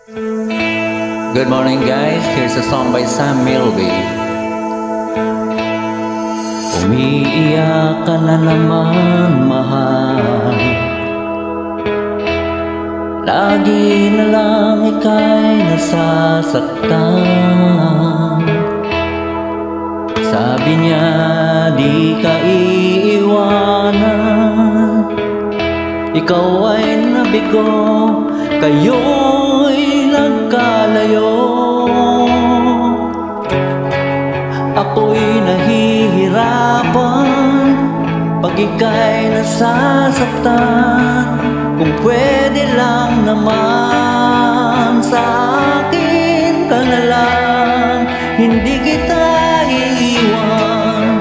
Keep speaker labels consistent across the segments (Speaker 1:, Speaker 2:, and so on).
Speaker 1: Good morning guys, here's a song by Sam Milby. Umiiyak ka na naman, mahal. Lagi na lang ika'y nasasaktan. Sabi niya di ka iiwanan. Ikaw ay nabigo, kayo'y nagkalayo. Ako'y nahihirapan pag ika'y nasasaktan. Kung pwede lang naman sa akin ka na lang. Hindi kita iiwan,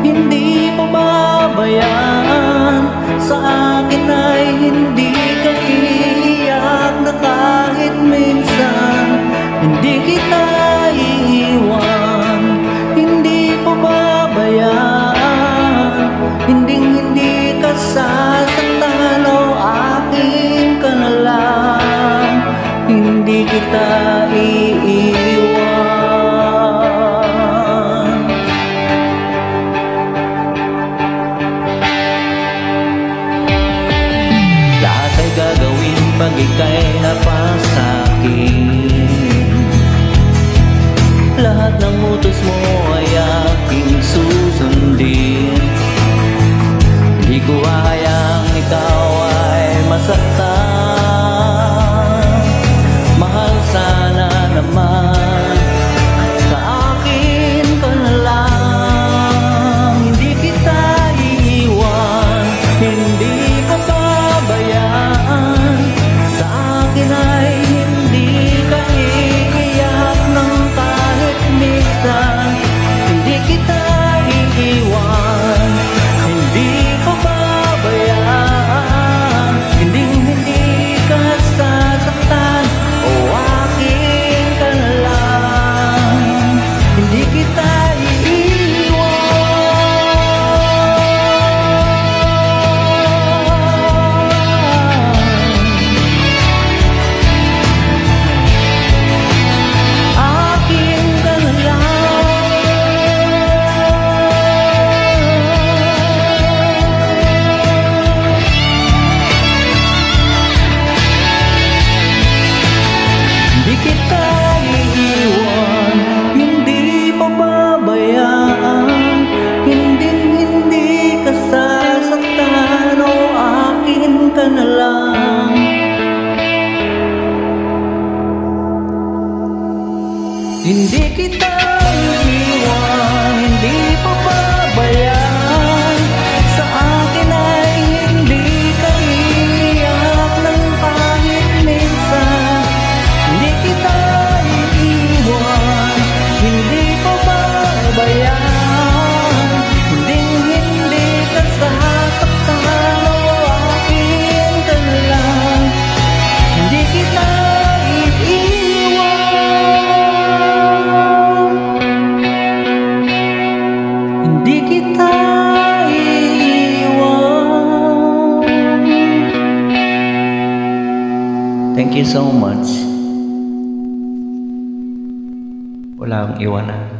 Speaker 1: hindi pababayaan. Sa akin ay hindi ka iiyak na kahit minsan. Hindi kita iiwan, hindi pababayaan. Hindi ka sasaktan, o akin ka na lang. Hindi kita iiwan. Lahat ay gagawin pag ika'y napasakin. Lahat ng utos mo ay aking susundin. Di ko hayang ikaw ay masaktan. Mahal, sana naman sa akin ka na lang. Hindi kita iiwan, hindi ka pabayaan. Sa akin ay hindi ka iiyak ng kahit minsan. Hindi kita iiwan, hindi ka pabayaan. Hindi ka sasaktan, o akin ka na lang. Hindi kita na lang. Hindi kita iiwan, hindi pababayaan. Sa akin ay hindi ka iiyak ng kahit minsan. Hindi kita iiwan, hindi pababayaan. Hindi ka sasaktan, o akin ka na lang. Hindi kita iiwan, hindi kita iiwan. Thank you so much. Walang iwanan.